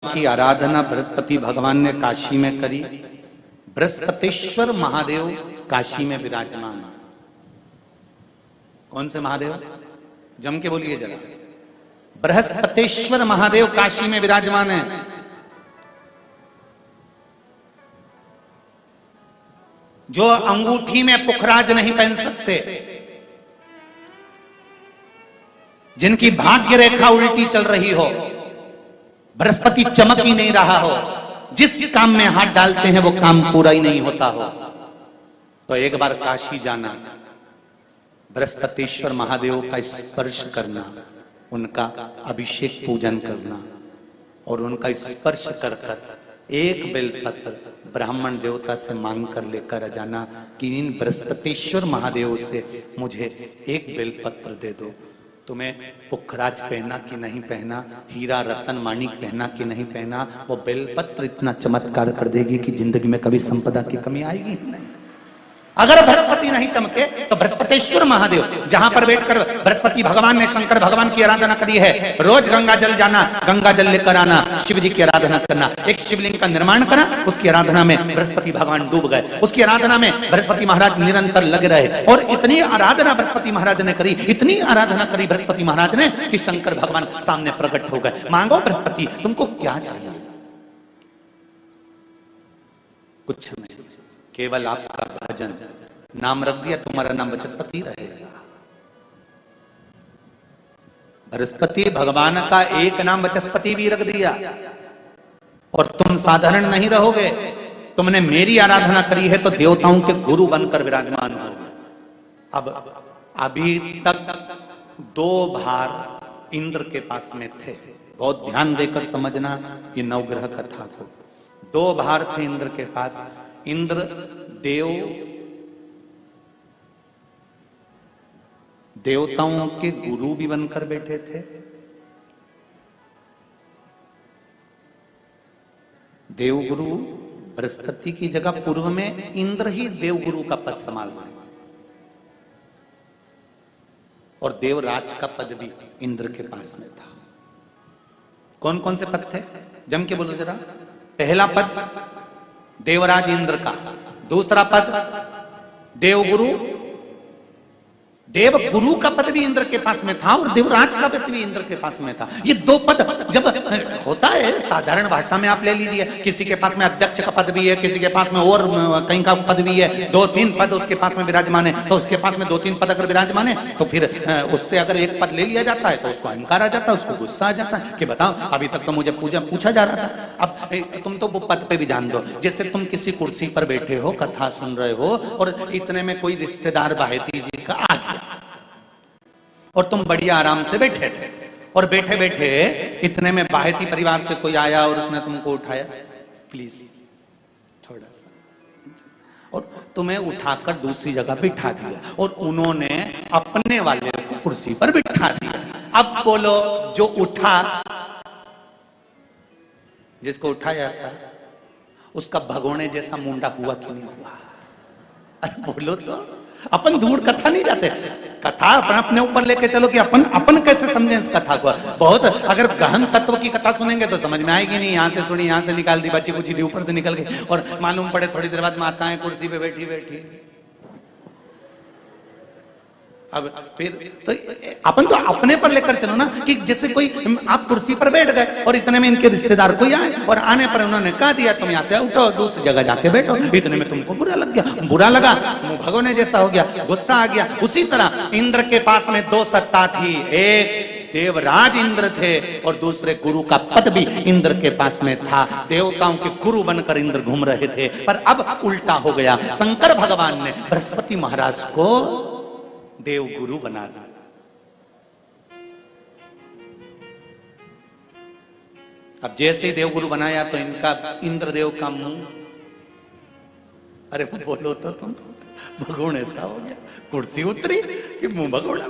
की आराधना बृहस्पति भगवान ने काशी में करी। बृहस्पतिश्वर महादेव काशी में विराजमान। कौन से महादेव? जम के बोलिए जरा। बृहस्पतिश्वर महादेव काशी में विराजमान है। जो अंगूठी में पुखराज नहीं पहन सकते, जिनकी भाग्य रेखा उल्टी चल रही हो, बृहस्पति चमक ही नहीं रहा हो, जिस काम में हाथ डालते हैं वो काम पूरा ही नहीं होता हो, तो एक बार काशी जाना, बृहस्पतिश्वर महादेव का स्पर्श करना, उनका अभिषेक पूजन करना और उनका स्पर्श कर कर एक बेलपत्र ब्राह्मण देवता से मांग कर लेकर जाना कि इन बृहस्पतिश्वर महादेव से मुझे एक बेलपत्र दे दो। तुम्हें पुखराज पहना कि नहीं पहना, हीरा रतन माणिक पहना कि नहीं पहना, वो बेलपत्र इतना चमत्कार कर देगी कि जिंदगी में कभी संपदा की कमी आएगी ही नहीं। अगर बृहस्पति नहीं चमके तो बृहस्पतिश्वर महादेव, जहां पर बैठकर बृहस्पति भगवान ने शंकर भगवान की आराधना करी है, रोज गंगा जल जाना, गंगा जल लेकर आना, शिव जी की आराधना करना, एक शिवलिंग का निर्माण करा, उसकी आराधना में बृहस्पति भगवान डूब गए, उसकी आराधना में बृहस्पति महाराज निरंतर लगे रहे और इतनी आराधना बृहस्पति महाराज ने करी, इतनी आराधना करी बृहस्पति महाराज ने कि शंकर भगवान सामने प्रकट हो गए। मांगो बृहस्पति, तुमको क्या चाहिए? कुछ नहीं, केवल आपका भजन। नाम रख दिया, तुम्हारा नाम बृहस्पति रहेगा। बृहस्पति भगवान का एक नाम बृहस्पति भी रख दिया और तुम साधारण नहीं रहोगे। तुमने मेरी आराधना करी है तो देवताओं के गुरु बनकर विराजमान होगे। अब अभी तक 2 भार इंद्र के पास में थे। बहुत ध्यान देकर समझना ये नवग्रह कथा को। 2 भार थे इंद्र के पास। इंद्र देवताओं के गुरु भी बनकर बैठे थे, देवगुरु बृहस्पति की जगह पूर्व में इंद्र ही देवगुरु का पद संभालना है और देवराज का पद भी इंद्र के पास में था। कौन कौन से पद थे? जम के बोलो जरा। पहला पद देवराज इंद्र का, दूसरा पद देवगुरु, देवगुरु का पद भी इंद्र के पास में था और देवराज का पद भी इंद्र के पास में था। ये 2 पद जब होता है साधारण भाषा में आप ले लीजिए, किसी के पास में अध्यक्ष का पद भी है, किसी के पास में और कहीं का पद भी है, 2-3 पद उसके पास में विराजमान है, तो उसके पास में 2-3 पद अगर विराजमान है तो फिर उससे अगर एक पद ले लिया जाता है तो उसको अहंकार आ जाता है, उसको गुस्सा आ जाता है कि बताओ अभी तक तो मुझे पूछा जा रहा था, अब तुम तो वो पद पे भी जान दो। जैसे तुम किसी कुर्सी पर बैठे हो, कथा सुन रहे हो और इतने में कोई रिश्तेदार बाहेती जी का आ गया और तुम बढ़िया आराम से बैठे थे और बैठे बैठे इतने में बाहेती परिवार से कोई आया और उसने तुमको उठाया, प्लीज थोड़ा सा, और तुम्हें उठाकर दूसरी जगह बिठा दिया और उन्होंने अपने वाले को कुर्सी पर बिठा दिया। अब बोलो, जो उठा, जिसको उठाया था उसका भगोने जैसा मुंडा हुआ कि नहीं हुआ? अरे बोलो तो। अपन दूर कथा नहीं जाते, कथा अपने ऊपर लेके चलो कि अपन कैसे समझें इस कथा को। बहुत अगर गहन तत्व की कथा सुनेंगे तो समझ में आएगी नहीं। यहां से सुनी, यहां से निकाल दी, बच्ची कुची दी, ऊपर से निकल गई और मालूम पड़े थोड़ी देर बाद माताएं कुर्सी पे बैठी बैठी। अब फिर तो अपन तो अपने पर लेकर चलो ना कि जैसे कोई आप कुर्सी पर बैठ गए और इतने में इनके रिश्तेदार कोई आए और आने पर उन्होंने कह दिया तुम यहाँ से उठो, दूसरी जगह जाके बैठो। इतने में तुमको बुरा लग गया, बुरा लगा, मुंह भगोने जैसा हो गया, गुस्सा आ गया। उसी तरह इंद्र के पास में 2 सत्ता थी, एक देवराज इंद्र थे और दूसरे गुरु का पद भी इंद्र के पास में था। देवताओं के गुरु बनकर इंद्र घूम रहे थे, पर अब उल्टा हो गया। शंकर भगवान ने बृहस्पति महाराज को देव गुरु बना दिया। अब जैसे ही देवगुरु बनाया तो इनका इंद्रदेव का मुंह, अरे बोलो तो तुम, भगोड़ ऐसा हो गया, कुर्सी उतरी कि मुंह भगोड़ा।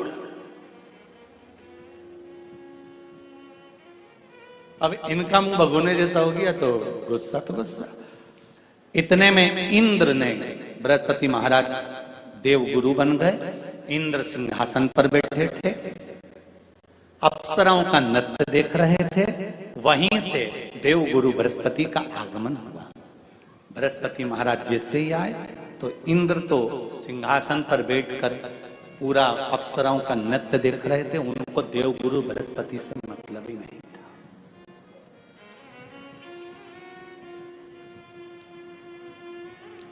अब इनका मुंह भगोने जैसा हो गया तो गुस्सा तो गुस्सा। इतने में इंद्र ने, बृहस्पति महाराज देवगुरु बन गए, इंद्र सिंहासन पर बैठे थे, अप्सराओं का नृत्य देख रहे थे, वहीं से देव गुरु बृहस्पति का आगमन हुआ। बृहस्पति महाराज जैसे ही आए तो इंद्र तो सिंहासन पर बैठकर पूरा अप्सराओं का नृत्य देख रहे थे, उनको देव गुरु बृहस्पति से मतलब ही नहीं था।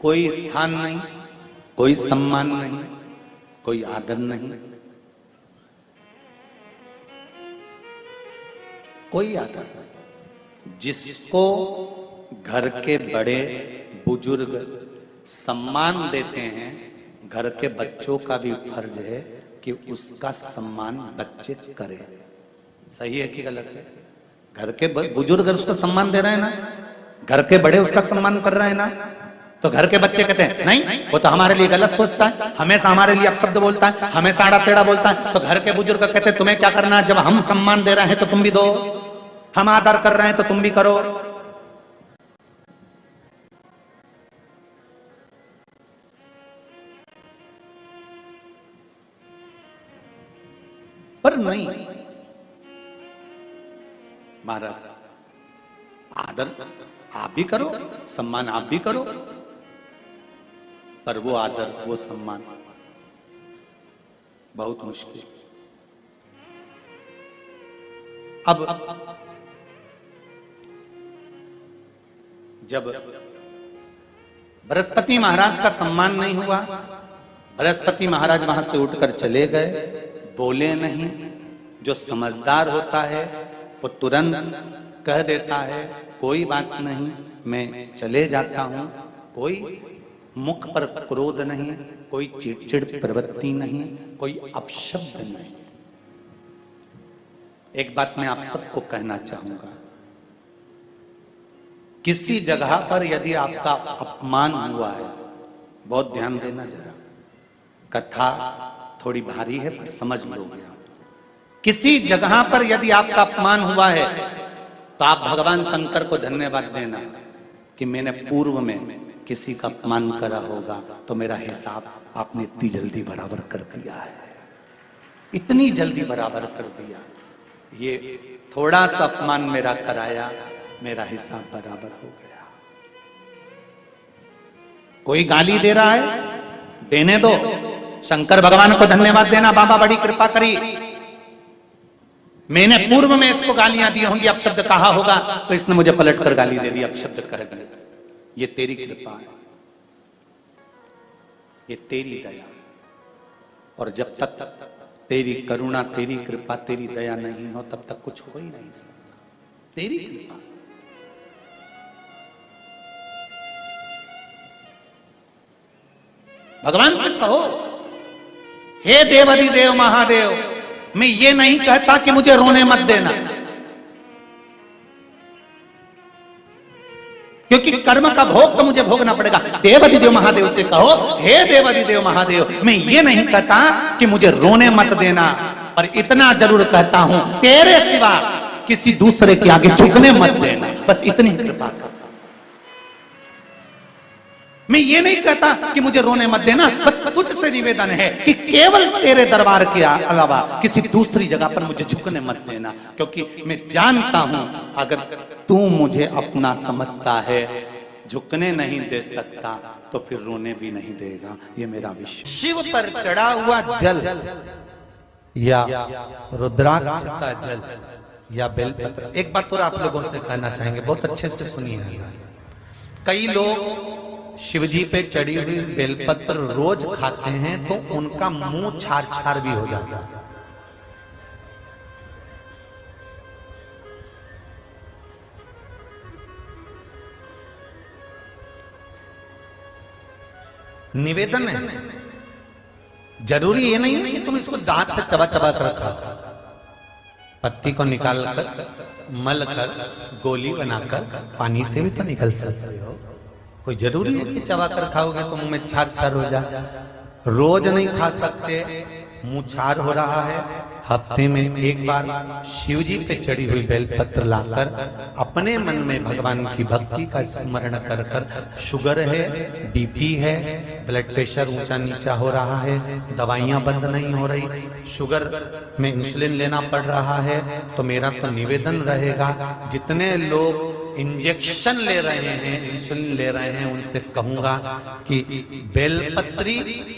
कोई स्थान नहीं, कोई सम्मान नहीं, कोई आदर नहीं, कोई आदर नहीं। जिसको घर के बड़े बुजुर्ग सम्मान देते हैं, घर के बच्चों का भी फर्ज है कि उसका सम्मान बच्चे करें। सही है कि गलत है? घर के बुजुर्ग उसका सम्मान दे रहे हैं ना, घर के बड़े उसका सम्मान कर रहे हैं ना, तो घर के बच्चे कहते हैं नहीं, वो तो हमारे लिए गलत सोचता है, हमेशा हमारे लिए अपशब्द बोलता है, हमेशा आड़ा टेढ़ा बोलता है। तो घर के बुजुर्ग कहते हैं तुम्हें क्या करना है, जब हम सम्मान दे रहे हैं तो तुम भी दो, हम आदर कर रहे हैं तो तुम भी करो। पर नहीं महाराज, आदर आप भी करो, सम्मान आप भी करो, पर वो आदर वो सम्मान बहुत मुश्किल। अब जब बृहस्पति महाराज का सम्मान नहीं हुआ, बृहस्पति महाराज वहां से उठकर चले गए, बोले नहीं। जो समझदार होता है वो तुरंत कह देता है कोई बात नहीं, मैं चले जाता हूं। कोई मुख पर क्रोध नहीं, कोई चिड़चिड़ प्रवृत्ति नहीं, कोई अपशब्द नहीं। एक बात मैं आप सबको कहना चाहूंगा, किसी जगह पर यदि आपका अपमान हुआ है, बहुत ध्यान देना जरा, कथा थोड़ी भारी है पर समझ लोगे आप। किसी जगह पर यदि आपका अपमान हुआ है तो आप भगवान शंकर को धन्यवाद देना कि मैंने पूर्व में किसी का अपमान करा होगा तो मेरा हिसाब आपने इतनी जल्दी बराबर कर दिया है, इतनी जल्दी बराबर कर दिया। ये थोड़ा सा अपमान मेरा कराया, मेरा हिसाब बराबर हो गया। कोई गाली दे रहा है, देने दो, शंकर भगवान को धन्यवाद देना, बाबा बड़ी कृपा करी, मैंने पूर्व में इसको गालियां दी होंगी, अपशब्द कहा होगा तो इसने मुझे पलट कर गाली दे दी, अपशब्द कह दिया। ये तेरी कृपा है, ये तेरी दया। और जब तक तेरी करुणा, तेरी कृपा, तेरी दया नहीं हो तब तक कुछ हो ही नहीं सकता। तेरी कृपा, भगवान से कहो हे देवाधिदेव महादेव, मैं ये नहीं कहता कि मुझे रोने मत देना, क्योंकि कर्म का भोग तो मुझे भोगना पड़ेगा। देवाधिदेव महादेव से कहो हे देवाधिदेव महादेव, मैं ये नहीं कहता कि मुझे रोने मत देना, पर इतना जरूर कहता हूं तेरे सिवा किसी दूसरे के आगे झुकने मत देना, बस इतनी कृपा कर। मैं ये नहीं कहता कि मुझे रोने मत देना, बस तुझसे निवेदन है कि केवल तेरे दरबार के अलावा किसी दूसरी जगह पर मुझे झुकने मत देना, क्योंकि मैं जानता हूं अगर तू मुझे अपना समझता है, झुकने नहीं दे सकता तो फिर रोने भी नहीं देगा। ये मेरा विश्वास। शिव पर चढ़ा हुआ जल या रुद्राक्ष का जल या बेलपत्र। एक बात और आप लोगों से कहना चाहेंगे, बहुत अच्छे से सुनिए। कई लोग शिवजी पे चढ़ी हुई बेलपत्र रोज खाते हैं तो उनका मुंह छार छार भी हो जाता है। निवेदन है, जरूरी ये नहीं है कि तुम इसको दांत से चबा चबा कर खाओ। पत्ती को निकाल कर मल कर गोली बनाकर पानी से भी तो निकल सकते हो। कोई जरूरी है कि चबा कर खाओगे तो मुंह में छार छार हो जाए। रोज नहीं खा सकते, मुंह छार हो रहा है, हफ्ते में एक बार शिव जी पे चढ़ी हुई बेलपत्र लाकर अपने मन में भगवान की भक्ति का स्मरण कर कर, शुगर है, बीपी है, ब्लड प्रेशर ऊंचा नीचा हो रहा है, दवाइयां बंद नहीं हो रही, शुगर में इंसुलिन लेना पड़ रहा है, तो मेरा तो निवेदन रहेगा जितने लोग इंजेक्शन ले रहे हैं, इंसुलिन ले रहे हैं, उनसे कहूंगा कि बेलपत्री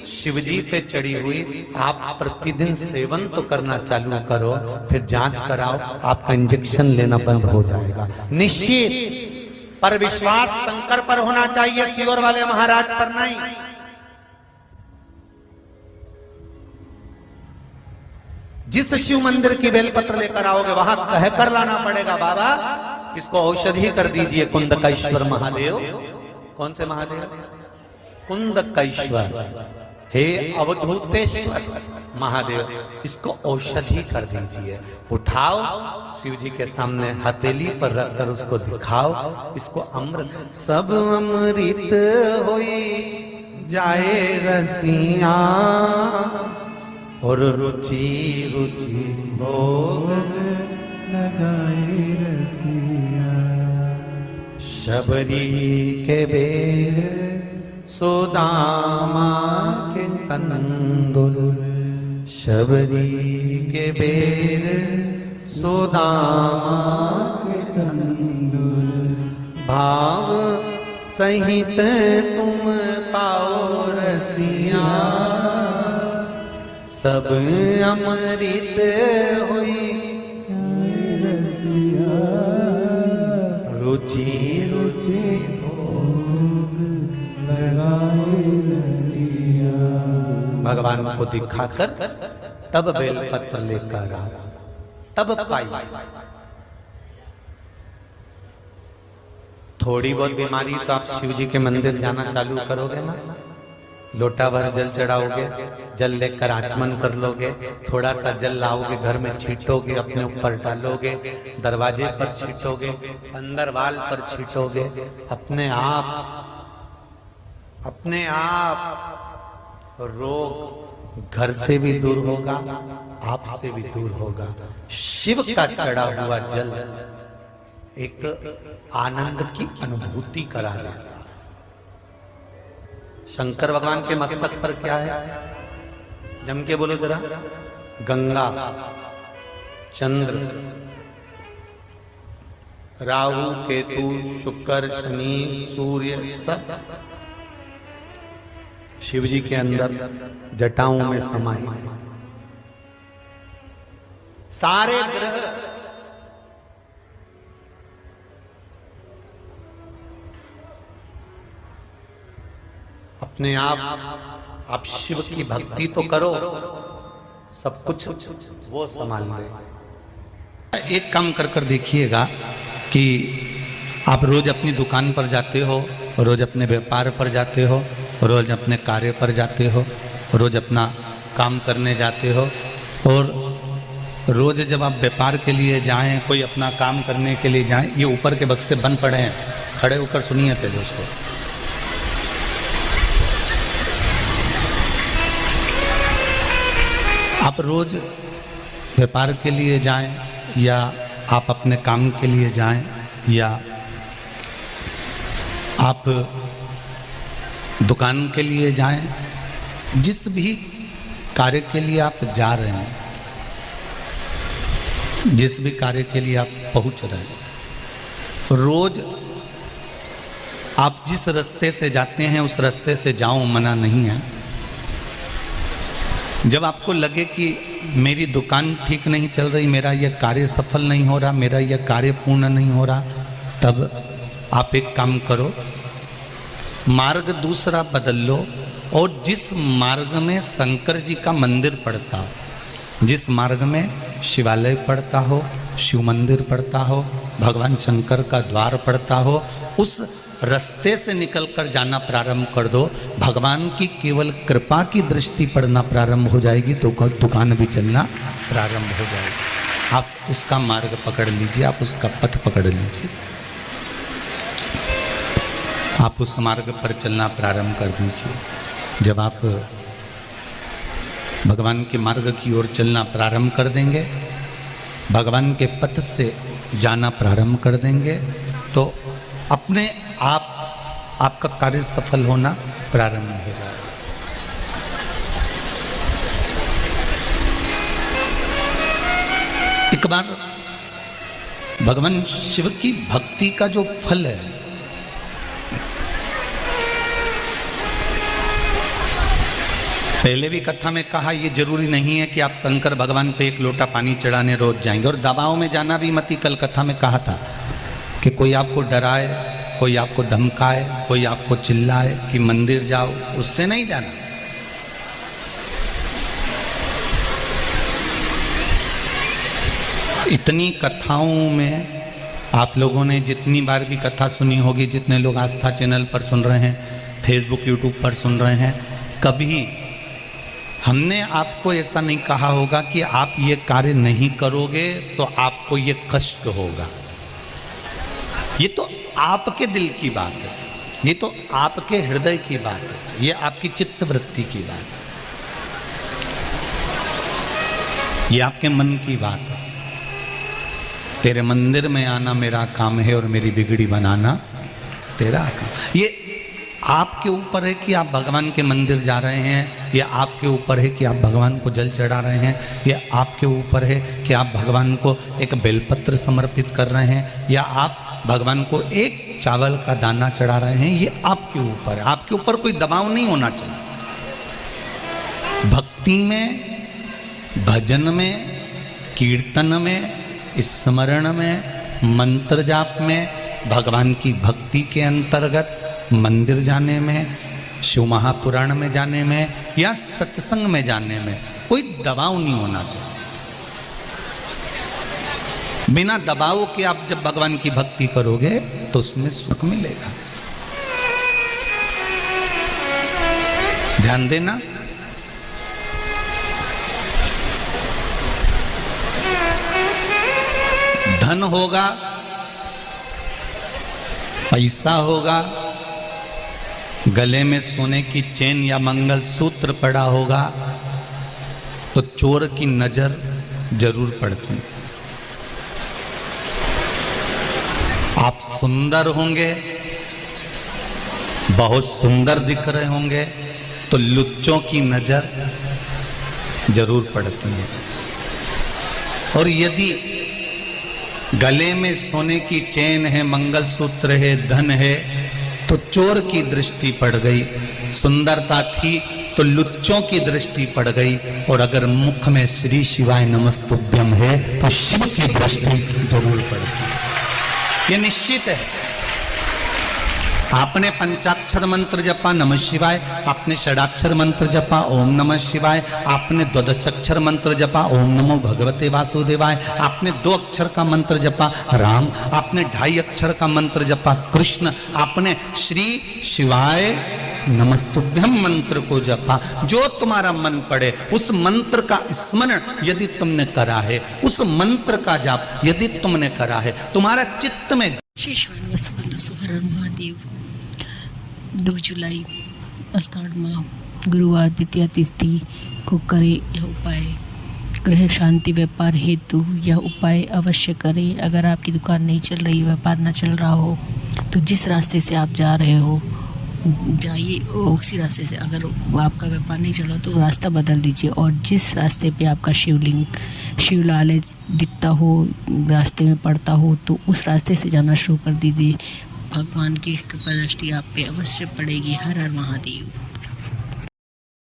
शिवजी पे चढ़ी हुई आप प्रतिदिन सेवन तो करना चालू करो, फिर जांच कराओ, आपका इंजेक्शन लेना बंद हो जाएगा निश्चित। पर विश्वास शंकर पर होना चाहिए, सियोर वाले महाराज पर नहीं। जिस शिव मंदिर की बेलपत्र लेकर आओगे वहां कहकर लाना पड़ेगा, बाबा इसको औषधि कर दीजिए कुंदकेश्वर महादेव। कौन से महादेव? कुंदकेश्वर, हे अवधूतेश्वर महादेव, इसको औषधि कर दीजिए। उठाओ, शिव जी के सामने हथेली पर रखकर उसको दिखाओ, इसको अमृत सब अमृत होई जाए रसिया, और रुचि रुचि भोग लगाए रसिया। शबरी के बेर सुदामा के तंदुल, शबरी के बेर सुदामा के तंदुल, भाव सहित तुम पाओ रसिया, सब अमृत हुई रसिया, रुचि रुचि भोग लगाए रसिया। भगवान को दिखाकर तब बेलपत्र लेकर आ, तब पाई। थोड़ी बहुत बीमारी तो आप शिव जी के मंदिर जाना चालू करोगे ना, लोटा भर जल चढ़ाओगे, जल लेकर आचमन कर लोगे, थोड़ा सा जल लाओगे, घर में छींटोगे, अपने ऊपर डालोगे, दरवाजे पर छींटोगे, अंदर वाल पर छींटोगे, अपने आप रोग घर से भी दूर होगा, आपसे भी दूर होगा। शिव का चढ़ा हुआ जल एक आनंद की अनुभूति करा देगा। शंकर भगवान के मस्तक पर क्या है? जम के बोलो जरा। गंगा, चंद्र, राहु, केतु, शुक्र, शनि, सूर्य, सब शिव जी के अंदर जटाओं में समाये। सारे ग्रह अपने आप शिव की भक्ति तो करो, सब कुछ वो संभाल ले। एक काम कर देखिएगा कि आप रोज अपनी दुकान पर जाते हो, रोज अपने व्यापार पर जाते हो, रोज अपने कार्य पर जाते हो, रोज अपना काम करने जाते हो, और रोज जब आप व्यापार के लिए जाएं, कोई अपना काम करने के लिए जाएं, ये ऊपर के बक्से बंद पड़े हैं, खड़े होकर सुनिए पहले उसको। आप रोज व्यापार के लिए जाएं, या आप अपने काम के लिए जाएं, या आप दुकान के लिए जाएं, जिस भी कार्य के लिए आप जा रहे हैं, जिस भी कार्य के लिए आप पहुंच रहे हैं, रोज आप जिस रास्ते से जाते हैं उस रास्ते से जाओ, मना नहीं है। जब आपको लगे कि मेरी दुकान ठीक नहीं चल रही, मेरा यह कार्य सफल नहीं हो रहा, मेरा यह कार्य पूर्ण नहीं हो रहा, तब आप एक काम करो, मार्ग दूसरा बदल लो, और जिस मार्ग में शंकर जी का मंदिर पड़ता हो, जिस मार्ग में शिवालय पड़ता हो, शिव मंदिर पड़ता हो, भगवान शंकर का द्वार पड़ता हो, उस रास्ते से निकलकर जाना प्रारंभ कर दो। भगवान की केवल कृपा की दृष्टि पड़ना प्रारंभ हो जाएगी, तो दुकान भी चलना प्रारंभ हो जाएगी। आप उसका मार्ग पकड़ लीजिए, आप उसका पथ पकड़ लीजिए, आप उस मार्ग पर चलना प्रारंभ कर दीजिए। जब आप भगवान के मार्ग की ओर चलना प्रारंभ कर देंगे, भगवान के पथ से जाना प्रारंभ कर देंगे, तो अपने आप आपका कार्य सफल होना प्रारंभ हो जाएगा। एक बार भगवान शिव की भक्ति का जो फल है, पहले भी कथा में कहा, ये जरूरी नहीं है कि आप शंकर भगवान पे एक लोटा पानी चढ़ाने रोज जाएंगे, और दबाव में जाना भी मत ही। कल कथा में कहा था कि कोई आपको डराए, कोई आपको धमकाए, कोई आपको चिल्लाए कि मंदिर जाओ, उससे नहीं जाना। इतनी कथाओं में आप लोगों ने जितनी बार भी कथा सुनी होगी, जितने लोग आस्था चैनल पर सुन रहे हैं, फेसबुक यूट्यूब पर सुन रहे हैं, कभी हमने आपको ऐसा नहीं कहा होगा कि आप ये कार्य नहीं करोगे तो आपको ये कष्ट होगा। ये तो आपके दिल की बात है, ये तो आपके हृदय की बात है, ये आपकी चित्त वृत्ति की बात है, ये आपके मन की बात है। तेरे मंदिर में आना मेरा काम है और मेरी बिगड़ी बनाना तेरा काम। ये आपके ऊपर है कि आप भगवान के मंदिर जा रहे हैं, या आपके ऊपर है कि आप भगवान को जल चढ़ा रहे हैं, या आपके ऊपर है कि आप भगवान को एक बेलपत्र समर्पित कर रहे हैं, या आप भगवान को एक चावल का दाना चढ़ा रहे हैं। ये आपके ऊपर है, आपके ऊपर कोई दबाव नहीं होना चाहिए। भक्ति में, भजन में, कीर्तन में, स्मरण में, मंत्र जाप में, भगवान की भक्ति के अंतर्गत मंदिर जाने में, शिव महापुराण में जाने में, या सत्संग में जाने में कोई दबाव नहीं होना चाहिए। बिना दबाव के आप जब भगवान की भक्ति करोगे तो उसमें सुख मिलेगा। ध्यान देना, धन होगा, पैसा होगा, गले में सोने की चेन या मंगलसूत्र पड़ा होगा, तो चोर की नजर जरूर पड़ती है। आप सुंदर होंगे, बहुत सुंदर दिख रहे होंगे, तो लुच्चों की नजर जरूर पड़ती है। और यदि गले में सोने की चेन है, मंगलसूत्र है, धन है, तो चोर की दृष्टि पड़ गई। सुंदरता थी तो लुच्चों की दृष्टि पड़ गई। और अगर मुख में श्री शिवाय नमस्तुभ्यम है तो शिव की दृष्टि जरूर पड़ती। ये निश्चित है। आपने पंचाक्षर मंत्र जपा नमः शिवाय, आपने षडाक्षर मंत्र जपा ओम नमः शिवाय, आपने द्वादशाक्षर मंत्र जपा ओम नमो भगवते वासुदेवाय, आपने 2 अक्षर का मंत्र जपा राम, आपने 2.5 अक्षर का मंत्र जपा कृष्ण, आपने श्री शिवाय नमस्तुभ्यम मंत्र को जपा। जो तुम्हारा मन पड़े उस मंत्र का स्मरण यदि तुमने करा है, उस मंत्र का जाप यदि तुमने करा है, तुम्हारा चित्त में हर महादेव। 2 जुलाई आषाढ़ माह गुरुवार द्वितीया तिथि को करें यह उपाय। गृह शांति व्यापार हेतु यह उपाय अवश्य करें। अगर आपकी दुकान नहीं चल रही, व्यापार न चल रहा हो, तो जिस रास्ते से आप जा रहे हो जाइए उसी रास्ते से। अगर आपका व्यापार नहीं चल रहा तो रास्ता बदल दीजिए, और जिस रास्ते पे आपका शिवलिंग शिवलालय दिखता हो, रास्ते में पड़ता हो, तो उस रास्ते से जाना शुरू कर दीजिए। भगवान की कृपा दृष्टि आप पे अवश्य पड़ेगी। हर हर महादेव।